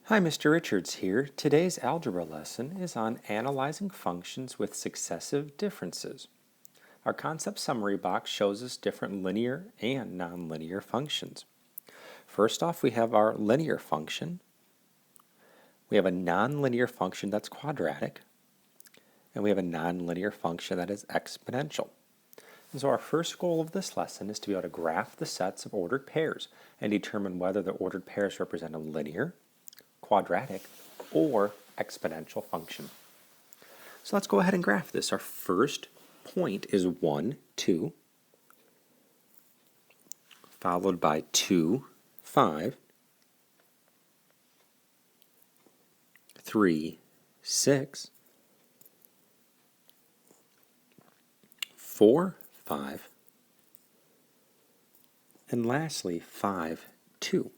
Hi, Mr. Richards here. Today's algebra lesson is on analyzing functions with successive differences. Our concept summary box shows us different linear and nonlinear functions. First off, we have our linear function. We have a nonlinear function that's quadratic, and we have a nonlinear function that is exponential. And so our first goal of this lesson is to be able to graph the sets of ordered pairs and determine whether the ordered pairs represent a linear, quadratic, or exponential function. So let's go ahead and graph this. Our first point is 1, 2, followed by 2, 5, 3, 6, 4, 5, and lastly 5, 2.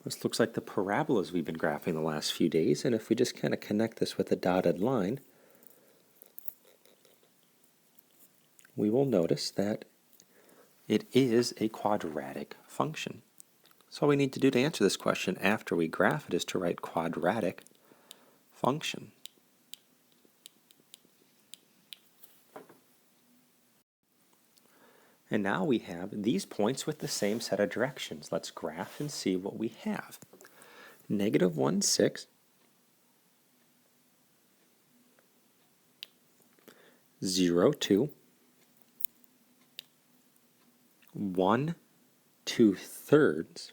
This looks like the parabolas we've been graphing the last few days, and if we just kind of connect this with a dotted line, we will notice that it is a quadratic function. So all we need to do to answer this question after we graph it is to write quadratic function. And now we have these points with the same set of directions. Let's graph and see what we have. -1, 6, 0, 2, 1, 2/3,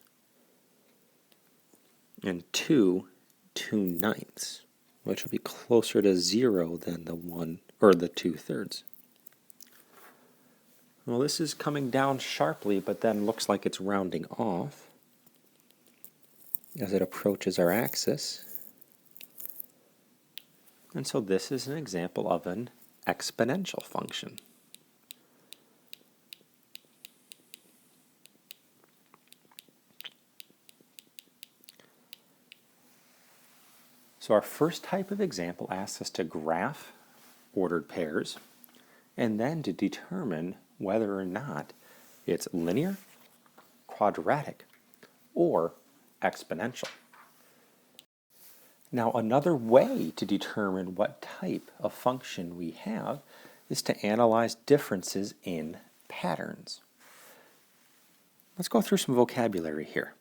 and 2, 2/9, which will be closer to 0 than the 1 or the 2/3. Well, this is coming down sharply, but then looks like it's rounding off as it approaches our axis. And so this is an example of an exponential function. So our first type of example asks us to graph ordered pairs and then to determine whether or not it's linear, quadratic, or exponential. Now, another way to determine what type of function we have is to analyze differences in patterns. Let's go through some vocabulary here.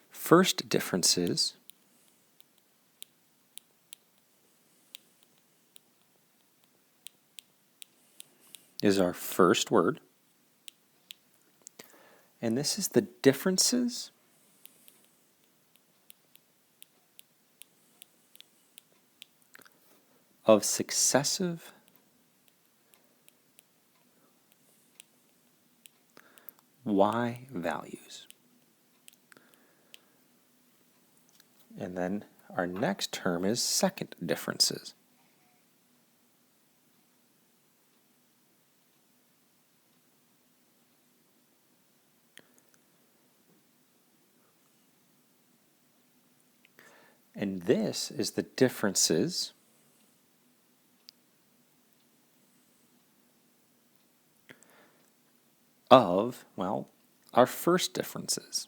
First differences is our first word, and this is the differences of successive y values. And then our next term is second differences. And this is the differences of, well, our first differences.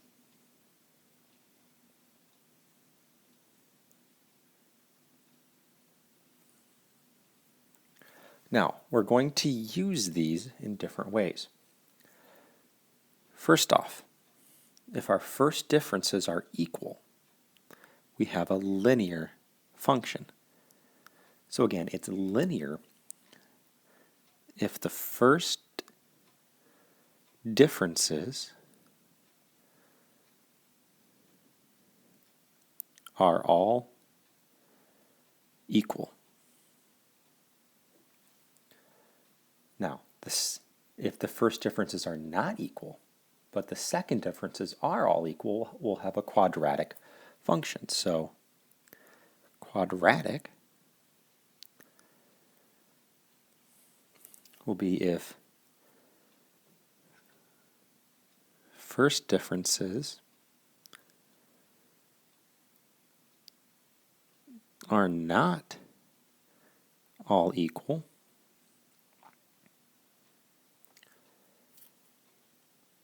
Now, we're going to use these in different ways. First off, if our first differences are equal, we have a linear function. So again, it's linear if the first differences are all equal. Now, if the first differences are not equal, but the second differences are all equal, we'll have a quadratic function. So quadratic will be if first differences are not all equal,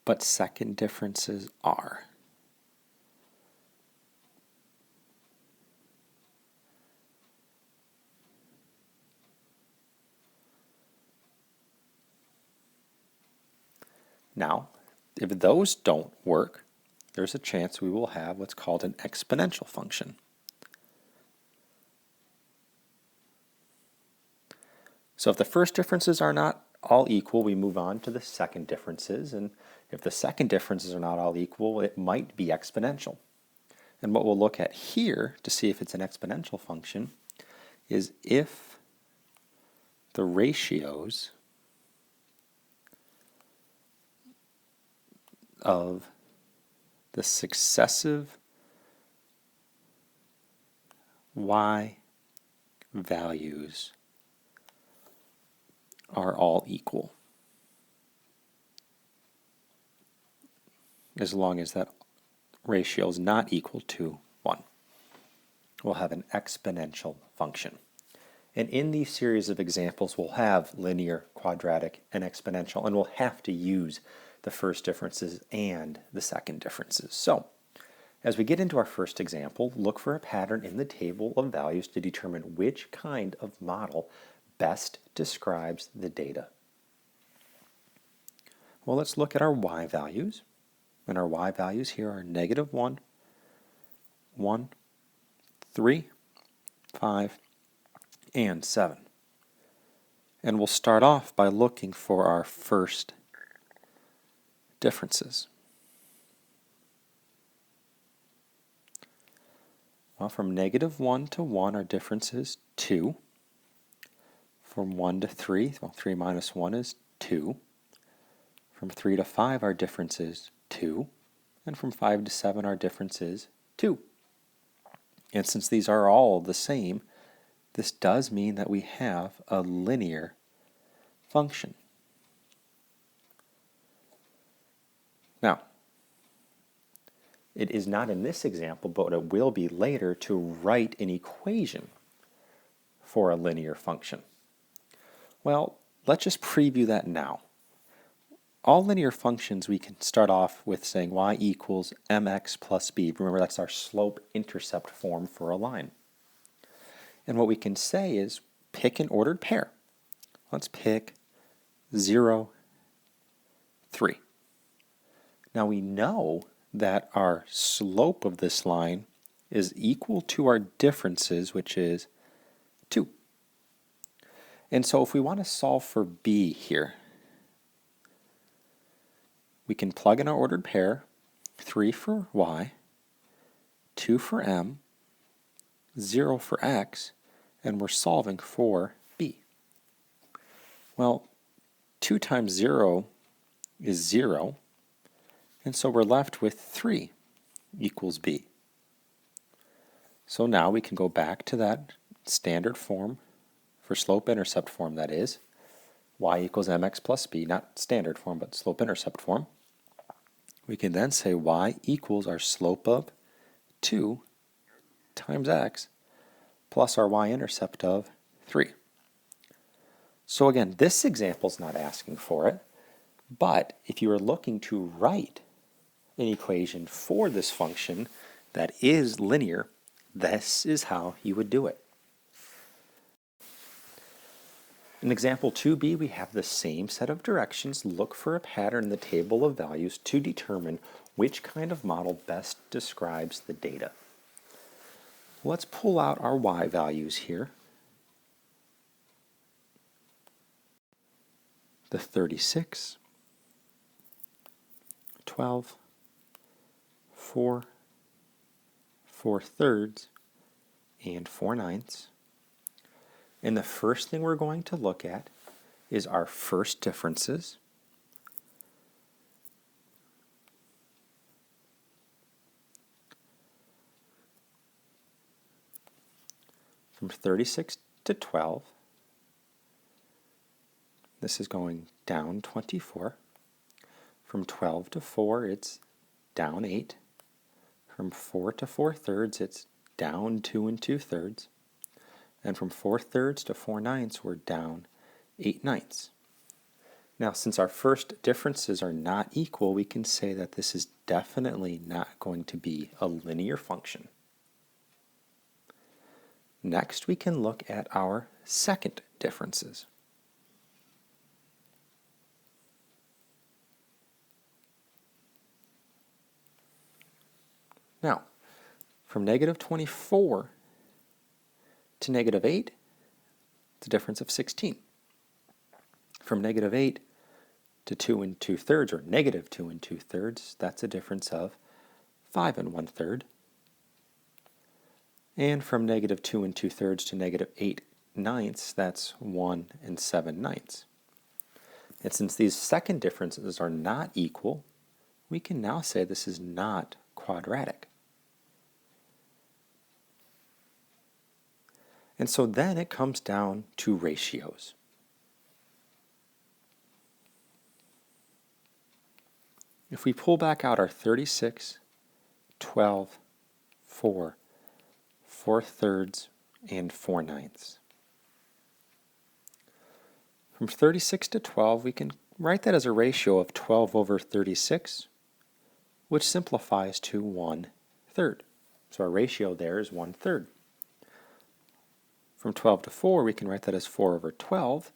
but second differences are. Now, if those don't work, there's a chance we will have what's called an exponential function. So if the first differences are not all equal, we move on to the second differences, and if the second differences are not all equal, it might be exponential. And what we'll look at here to see if it's an exponential function is if the ratios of the successive y values are all equal, as long as that ratio is not equal to 1. We'll have an exponential function. And in these series of examples, we'll have linear, quadratic, and exponential, and we'll have to use the first differences and the second differences. So, as we get into our first example, look for a pattern in the table of values to determine which kind of model best describes the data. Well, let's look at our y values. And our y values here are -1, 1, 3, 5, and 7. And we'll start off by looking for our first differences. Well, from -1 to 1, our difference is 2. From 1 to 3, well, 3 minus 1 is 2. From 3 to 5, our difference is 2. And from 5 to 7, our difference is 2. And since these are all the same, this does mean that we have a linear function. Now, it is not in this example, but it will be later to write an equation for a linear function. Well, let's just preview that now. All linear functions, we can start off with saying y equals mx plus b. Remember, that's our slope-intercept form for a line. And what we can say is pick an ordered pair. Let's pick 0, 3. Now we know that our slope of this line is equal to our differences, which is 2. And so if we want to solve for b here, we can plug in our ordered pair, 3 for y, 2 for m, 0 for x, and we're solving for b. Well, 2 times 0 is 0, and so we're left with 3 equals b. So now we can go back to that standard form for slope-intercept form, that is, y equals mx plus b, not standard form, but slope-intercept form. We can then say y equals our slope of 2 times x plus our y-intercept of 3. So again, this example is not asking for it, but if you are looking to write an equation for this function that is linear, this is how you would do it. In example 2b, we have the same set of directions. Look for a pattern in the table of values to determine which kind of model best describes the data. Let's pull out our y values here. The 36, 12, 4, 4/3, and 4/9. And the first thing we're going to look at is our first differences. From 36 to 12, this is going down 24. From 12 to 4, it's down 8. From 4 to 4/3, it's down 2 2/3. And from 4/3 to 4/9, we're down 8/9. Now, since our first differences are not equal, we can say that this is definitely not going to be a linear function. Next, we can look at our second differences. Now, from negative 24 to negative 8, it's a difference of 16. From negative 8 to 2 2/3, or negative 2 2/3, that's a difference of 5 1/3. And from negative 2 2/3 to negative 8/9, that's 1 7/9. And since these second differences are not equal, we can now say this is not quadratic. And so then it comes down to ratios. If we pull back out our 36, 12, 4, 4/3, and 4/9. From 36 to 12, we can write that as a ratio of 12 over 36, which simplifies to 1/3. So our ratio there is 1/3. From 12 to 4, we can write that as 4 over 12,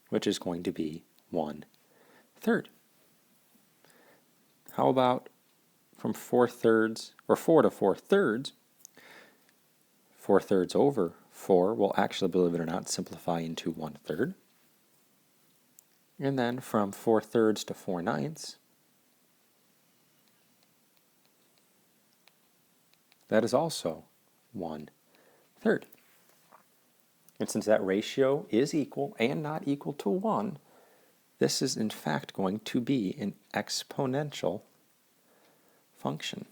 which is going to be 1/3. How about from 4/3, or 4 to 4/3? 4/3 over 4 will actually, believe it or not, simplify into 1/3. And then from 4/3 to 4/9, that is also 1/3. And since that ratio is equal and not equal to 1, this is in fact going to be an exponential function.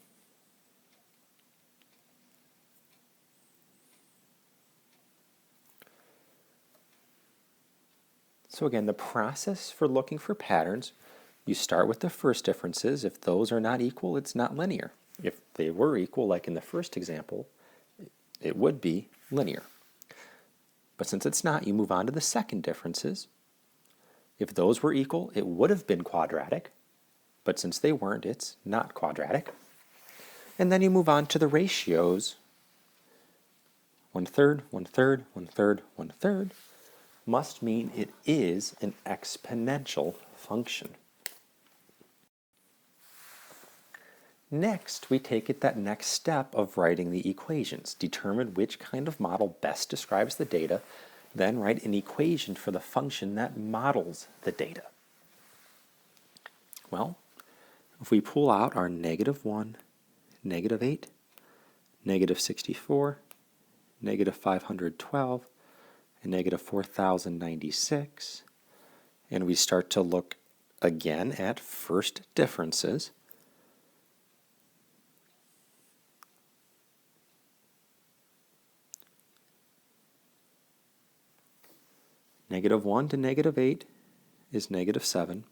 So again, the process for looking for patterns, you start with the first differences. If those are not equal, it's not linear. If they were equal, like in the first example, it would be linear. But since it's not, you move on to the second differences. If those were equal, it would have been quadratic. But since they weren't, it's not quadratic. And then you move on to the ratios. 1/3, 1/3, 1/3, 1/3 must mean it is an exponential function. Next, we take it that next step of writing the equations. Determine which kind of model best describes the data, then write an equation for the function that models the data. Well, if we pull out our -1, -8, -64, -512, and -4096, and we start to look again at first differences, -1 to -8 is -7.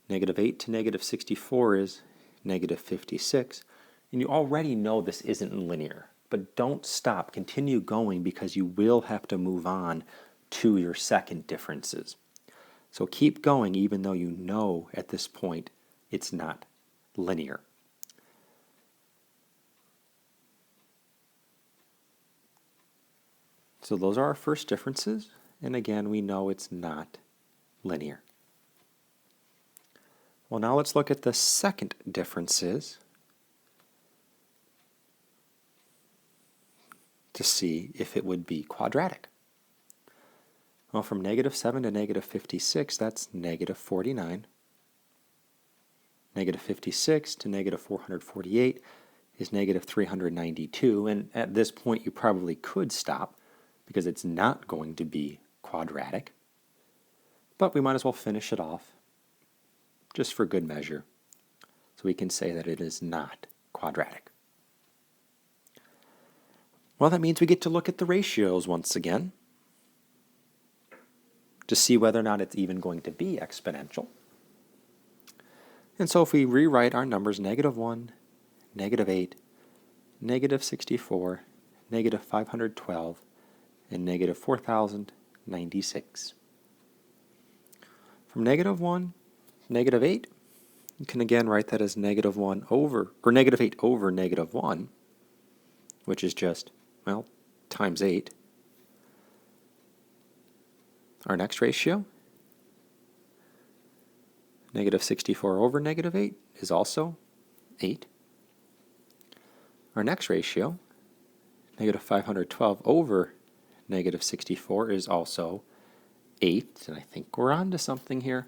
-8 to -64 is -56. And you already know this isn't linear. But don't stop. Continue going because you will have to move on to your second differences. So keep going even though you know at this point it's not linear. So those are our first differences. And again, we know it's not linear. Well, now let's look at the second differences to see if it would be quadratic. Well, from -7 to -56, that's -49. -56 to -448 is -392. And at this point, you probably could stop because it's not going to be quadratic. But we might as well finish it off just for good measure. So we can say that it is not quadratic. Well, that means we get to look at the ratios once again to see whether or not it's even going to be exponential. And so if we rewrite our numbers -1, -8, -64, -512, and -4096. From -1, -8, you can again write that as -1 over, or -8 over -1, which is just, well, times 8. Our next ratio, -64 over -8, is also 8. Our next ratio, negative 512 over negative 64, is also 8, and I think we're on to something here.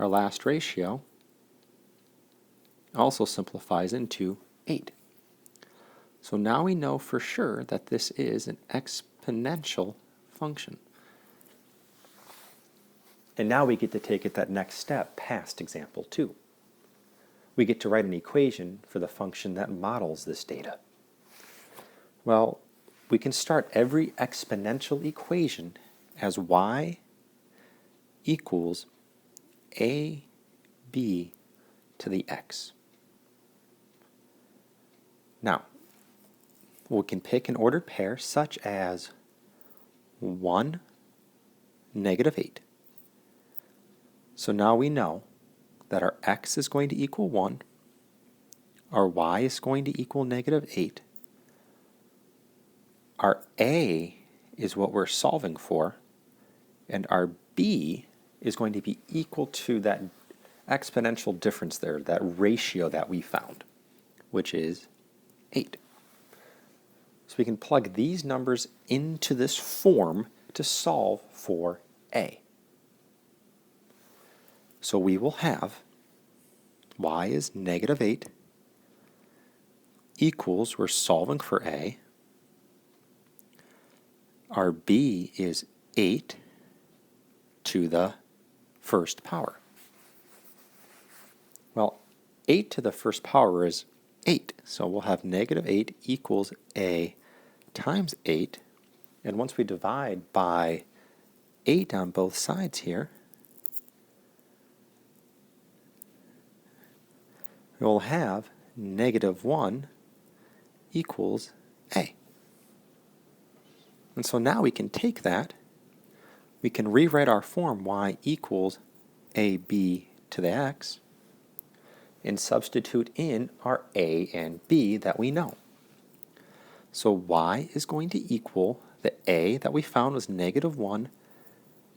Our last ratio also simplifies into 8. So now we know for sure that this is an exponential function. And now we get to take it that next step past example 2. We get to write an equation for the function that models this data. Well, we can start every exponential equation as y equals ab to the x. Now, we can pick an ordered pair such as 1, negative 8. So now we know that our x is going to equal 1, our y is going to equal negative 8, our a is what we're solving for, and our b is going to be equal to that exponential difference there, that ratio that we found, which is 8. So we can plug these numbers into this form to solve for a. So we will have y is negative 8 equals, we're solving for a, our b is 8 to the first power. Well, 8 to the first power is 8, so we'll have negative 8 equals a times 8, and once we divide by 8 on both sides here, we'll have negative 1 equals a. And so now we can take that, we can rewrite our form y equals ab to the x, and substitute in our a and b that we know. So y is going to equal the a that we found was negative 1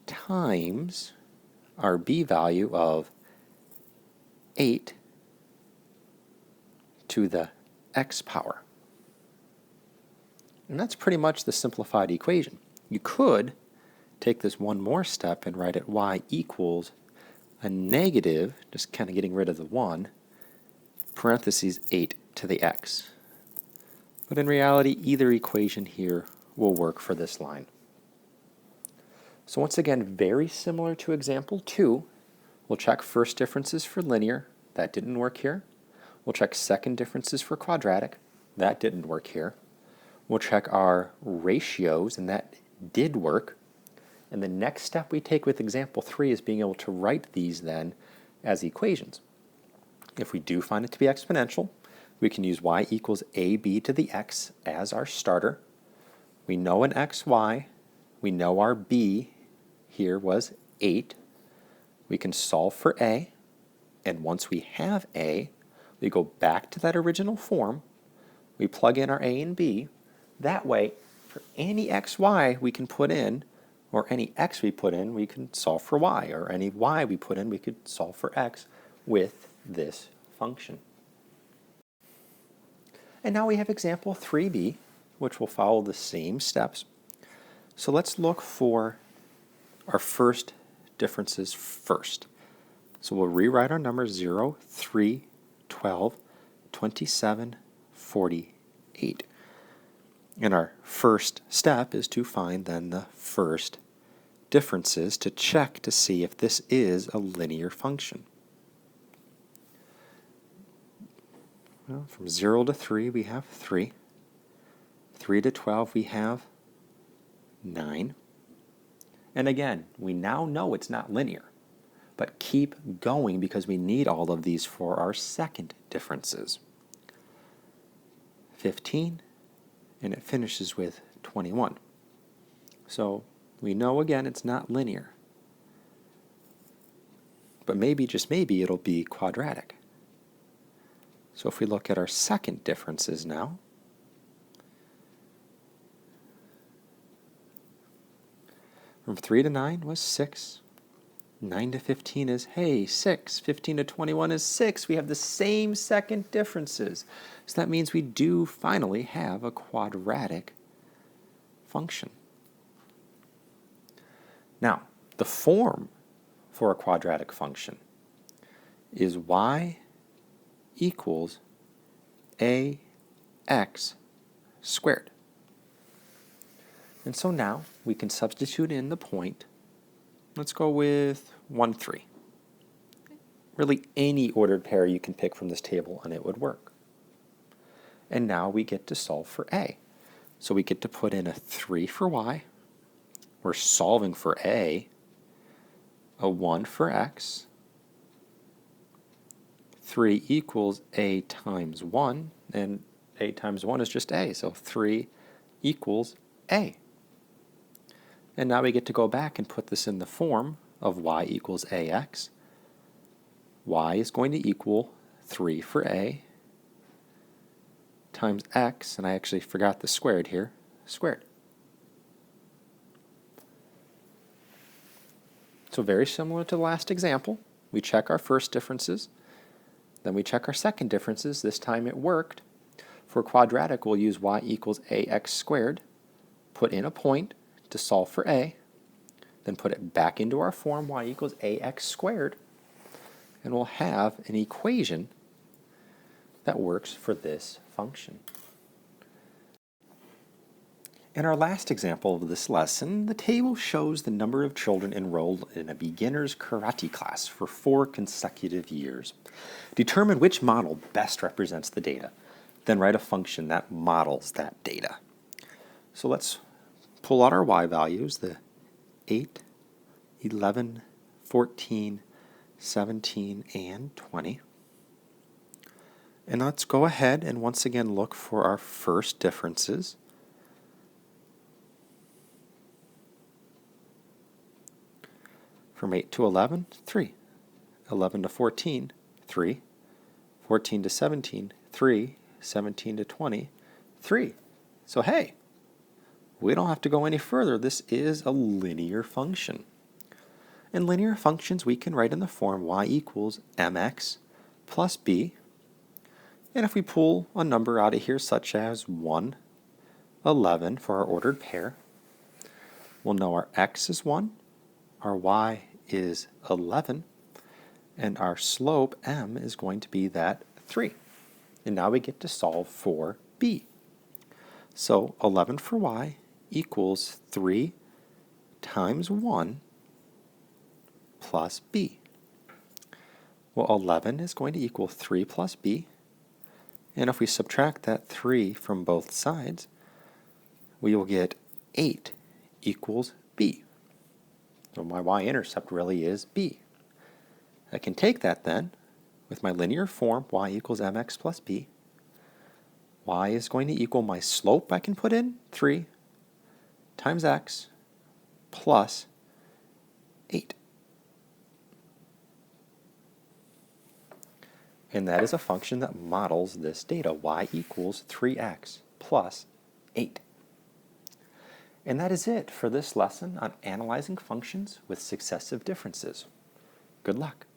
times our b value of 8 to the x power. And that's pretty much the simplified equation. You could take this one more step and write it y equals a negative, just kind of getting rid of the 1, parentheses 8 to the x. But in reality, either equation here will work for this line. So once again, very similar to example 2, we'll check first differences for linear. That didn't work here. We'll check second differences for quadratic. That didn't work here. We'll check our ratios, and that did work. And the next step we take with example 3 is being able to write these then as equations. If we do find it to be exponential, we can use y equals ab to the x as our starter. We know an xy. We know our b here was 8. We can solve for a, and once we have a, we go back to that original form. We plug in our a and b. That way, for any xy we can put in, or any x we put in, we can solve for y, or any y we put in, we could solve for x with this function. And now we have example 3b, which will follow the same steps. So let's look for our first differences first. So we'll rewrite our numbers 0, 3, 12, 27, 48. And our first step is to find then the first differences to check to see if this is a linear function. Well, from 0 to 3 we have 3. 3 to 12 we have 9. And again, we now know it's not linear, but keep going because we need all of these for our second differences. 15, and it finishes with 21. So we know again it's not linear, but maybe, just maybe, it'll be quadratic. So if we look at our second differences now, from 3 to 9 was 6, 9 to 15 is, hey, 6. 15 to 21 is 6. We have the same second differences. So that means we do finally have a quadratic function. Now, the form for a quadratic function is y equals ax squared. And so now we can substitute in the point. Let's go with 1, 3. Really any ordered pair you can pick from this table and it would work. And now we get to solve for a. So we get to put in a 3 for y. We're solving for a 1 for x. 3 equals a times 1, and a times 1 is just a, so 3 equals a. And now we get to go back and put this in the form of y equals ax. Y is going to equal 3 for a times x, and I actually forgot the squared here, squared. So very similar to the last example, we check our first differences, then we check our second differences. This time it worked. For quadratic, we'll use y equals ax squared, put in a point to solve for a, then put it back into our form, y equals ax squared, and we'll have an equation that works for this function. In our last example of this lesson, the table shows the number of children enrolled in a beginner's karate class for 4 consecutive years. Determine which model best represents the data. Then write a function that models that data. So let's pull out our y values, the 8, 11, 14, 17, and 20. And let's go ahead and once again look for our first differences. From 8 to 11, 3. 11 to 14, 3. 14 to 17, 3. 17 to 20, 3. So hey, we don't have to go any further. This is a linear function. In linear functions, we can write in the form y equals mx plus b. And if we pull a number out of here, such as 1, 11 for our ordered pair, we'll know our x is 1, our y is 11, and our slope m is going to be that 3. And now we get to solve for b. So 11 for y equals 3 times 1 plus b. Well, 11 is going to equal 3 plus b. And if we subtract that 3 from both sides, we will get 8 equals b. So my y-intercept really is b. I can take that then with my linear form, y equals mx plus b. Y is going to equal my slope I can put in, 3, times x, plus 8. And that is a function that models this data, y equals 3x plus 8. And that is it for this lesson on analyzing functions with successive differences. Good luck.